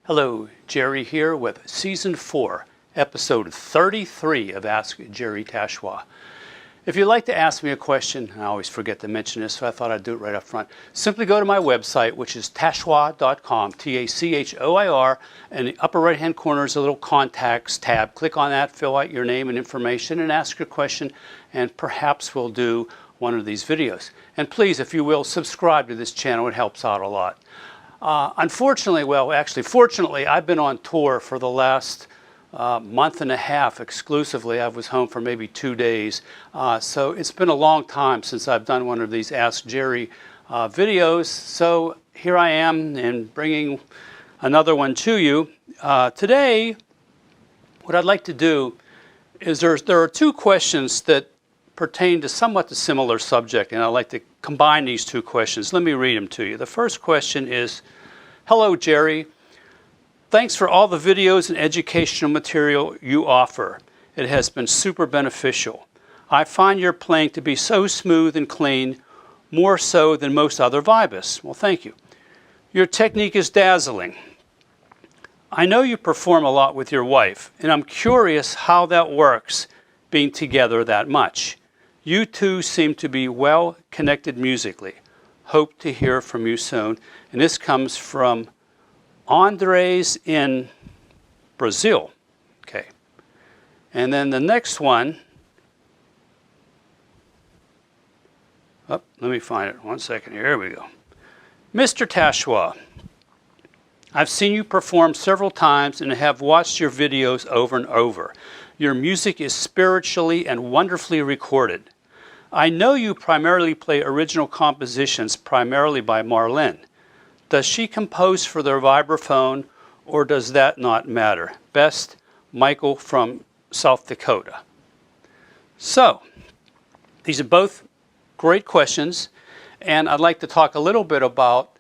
Hello, Jerry here with Season 4, Episode 33 of Ask Jerry Tachoir. If you'd like to ask me a question, I always forget to mention this, so I thought I'd do it right up front. Simply go to my website, which is tachoir.com, Tachoir. In the upper right-hand corner is a little contacts tab. Click on that, fill out your name and information, and ask your question, and perhaps we'll do one of these videos. And please, if you will, subscribe to this channel. It helps out a lot. Fortunately, I've been on tour for the last month and a half exclusively. I was home for maybe 2 days. So it's been a long time since I've done one of these Ask Jerry videos. So here I am and bringing another one to you. Today, what I'd like to do is there are two questions that pertain to somewhat the similar subject, and I'd like to combine these two questions. Let me read them to you. The first question is, hello, Jerry. Thanks for all the videos and educational material you offer. It has been super beneficial. I find your playing to be so smooth and clean, more so than most other vibists. Well, thank you. Your technique is dazzling. I know you perform a lot with your wife, and I'm curious how that works, being together that much. You two seem to be well connected musically. Hope to hear from you soon. And this comes from Andres in Brazil. Okay. And then the next one. Oh, let me find it. 1 second here. Here we go. Mr. Tachoir, I've seen you perform several times and have watched your videos over and over. Your music is spiritually and wonderfully recorded. I know you primarily play original compositions, primarily by Marlene. Does she compose for their vibraphone, or does that not matter? Best, Michael from South Dakota. So, these are both great questions, and I'd like to talk a little bit about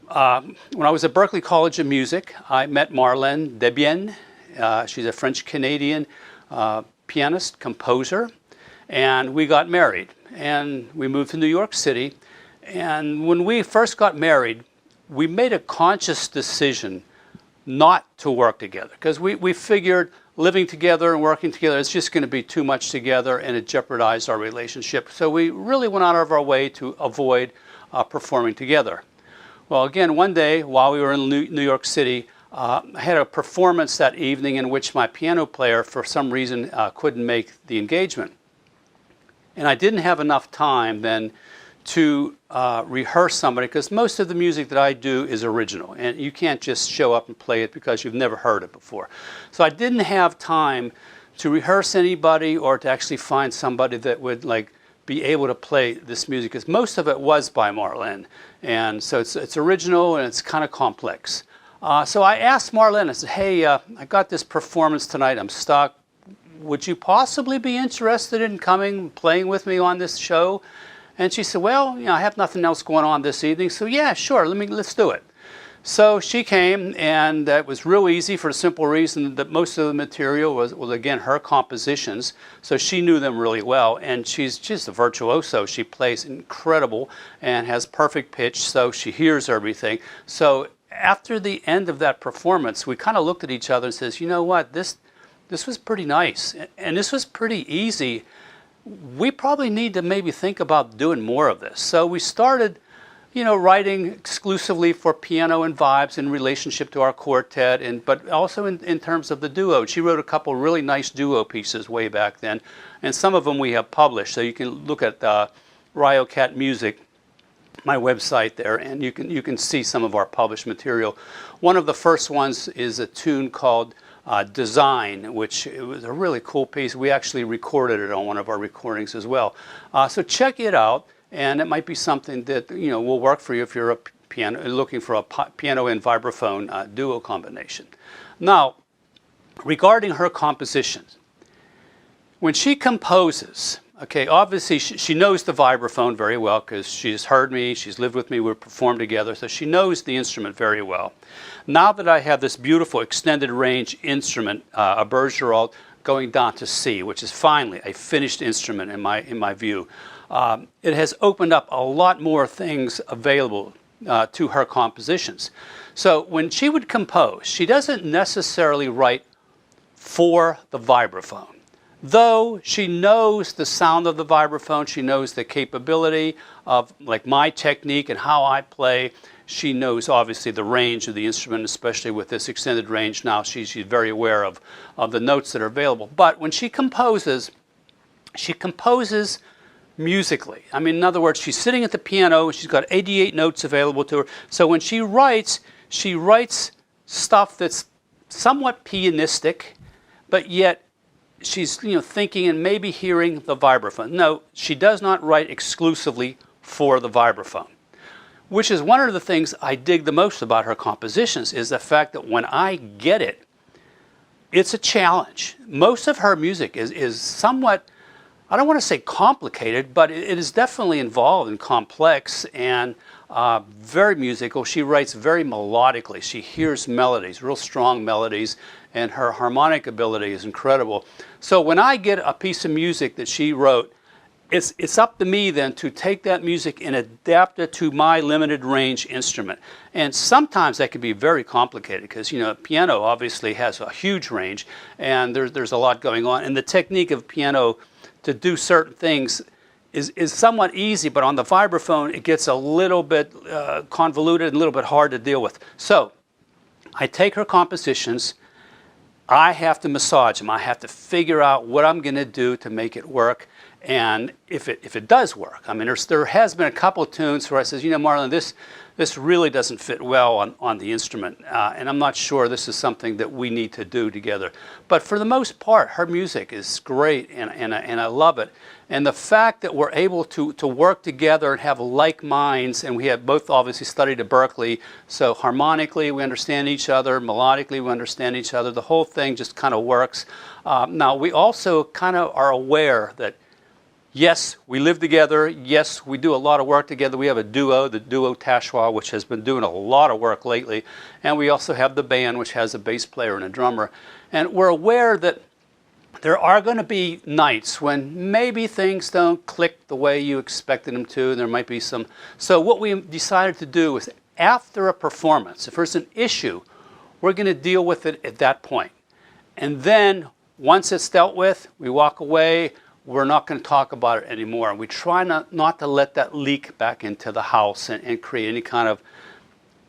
when I was at Berklee College of Music, I met Marlene Debienne. She's a French-Canadian pianist, composer. And we got married, and we moved to New York City. And when we first got married, we made a conscious decision not to work together, because we figured living together and working together, it's just going to be too much together, and it jeopardized our relationship. So we really went out of our way to avoid performing together. Well, again, one day while we were in New York City, I had a performance that evening in which my piano player, for some reason, couldn't make the engagement. And I didn't have enough time then to rehearse somebody, because most of the music that I do is original, and you can't just show up and play it because you've never heard it before. So I didn't have time to rehearse anybody or to actually find somebody that would be able to play this music, because most of it was by Marlene, and so it's original and it's kind of complex. So I asked Marlene, I said, hey, I got this performance tonight, I'm stuck. Would you possibly be interested in coming playing with me on this show? And she said, well, I have nothing else going on this evening, so yeah, sure, let's do it. So she came, and it was real easy for the simple reason that most of the material was again, her compositions, so she knew them really well, and she's just a virtuoso. She plays incredible and has perfect pitch, so she hears everything. So after the end of that performance, we kind of looked at each other and says, you know what, this was pretty nice, and this was pretty easy. We probably need to maybe think about doing more of this. So we started, writing exclusively for piano and vibes in relationship to our quartet, but also in terms of the duo. She wrote a couple really nice duo pieces way back then, and some of them we have published. So you can look at Rio Cat Music, my website there, and you can see some of our published material. One of the first ones is a tune called Design, which it was a really cool piece. We actually recorded it on one of our recordings as well. So check it out, and it might be something that will work for you if you're looking for a piano and vibraphone duo combination. Now, regarding her compositions, when she composes, okay, obviously she knows the vibraphone very well, because she's heard me, she's lived with me, we've performed together, so she knows the instrument very well. Now that I have this beautiful extended range instrument, a Bergerald, going down to C, which is finally a finished instrument in my view, it has opened up a lot more things available to her compositions. So when she would compose, she doesn't necessarily write for the vibraphone. Though she knows the sound of the vibraphone, she knows the capability of like my technique and how I play. She knows obviously the range of the instrument, especially with this extended range now. She's very aware of the notes that are available. But when she composes musically. I mean, in other words, she's sitting at the piano and she's got 88 notes available to her. So when she writes stuff that's somewhat pianistic, but yet she's thinking and maybe hearing the vibraphone. No, she does not write exclusively for the vibraphone, which is one of the things I dig the most about her compositions, is the fact that when I get it, it's a challenge. Most of her music is somewhat, I don't want to say complicated, but it is definitely involved and complex and very musical. She writes very melodically. She hears melodies, real strong melodies, and her harmonic ability is incredible. So when I get a piece of music that she wrote, it's up to me then to take that music and adapt it to my limited range instrument. And sometimes that can be very complicated because, piano obviously has a huge range and there's a lot going on. And the technique of piano to do certain things is somewhat easy, but on the vibraphone it gets a little bit convoluted and a little bit hard to deal with. So I take her compositions, I have to massage them. I have to figure out what I'm going to do to make it work, and if it does work. I mean, there has been a couple of tunes where I says, Marlon, this really doesn't fit well on the instrument, and I'm not sure this is something that we need to do together. But for the most part, her music is great, and I love it. And the fact that we're able to work together and have like minds, and we have both obviously studied at Berkeley, so harmonically we understand each other, melodically we understand each other, the whole thing just kind of works. Now we also kind of are aware that yes, we live together. Yes, we do a lot of work together. We have a duo, the duo Tachoir, which has been doing a lot of work lately. And we also have the band, which has a bass player and a drummer. And we're aware that there are going to be nights when maybe things don't click the way you expected them to. And there might be some. So what we decided to do is after a performance, if there's an issue, we're going to deal with it at that point. And then once it's dealt with, we walk away. We're not going to talk about it anymore. We try not to let that leak back into the house and create any kind of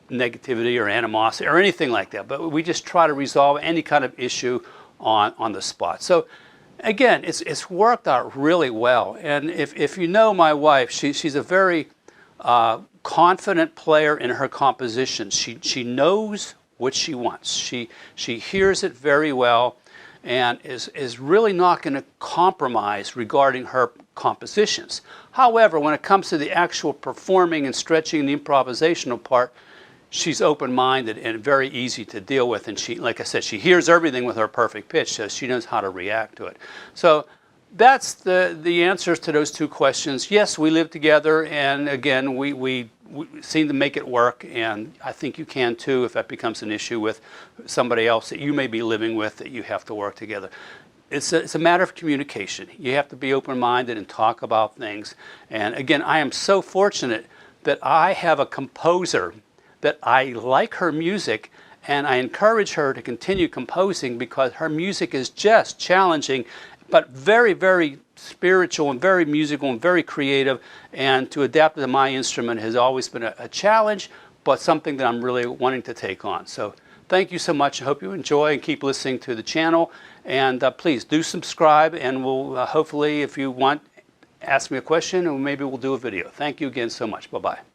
negativity or animosity or anything like that. But we just try to resolve any kind of issue on the spot. So again, it's worked out really well. And if you know my wife, she's a very confident player in her compositions. She knows what she wants. She hears it very well, and is really not going to compromise regarding her compositions. However, when it comes to the actual performing and stretching the improvisational part, she's open-minded and very easy to deal with. And she, like I said, she hears everything with her perfect pitch, so she knows how to react to it. So that's the answers to those two questions. Yes, we live together, and again, we seem to make it work, and I think you can too if that becomes an issue with somebody else that you may be living with that you have to work together. It's a matter of communication. You have to be open-minded and talk about things. And again, I am so fortunate that I have a composer that I like her music, and I encourage her to continue composing because her music is just challenging, but very, very spiritual and very musical and very creative, and to adapt to my instrument has always been a challenge, but something that I'm really wanting to take on. So thank you so much. I hope you enjoy and keep listening to the channel, and please do subscribe, and we'll hopefully, if you want, ask me a question and maybe we'll do a video. Thank you again so much. Bye-bye.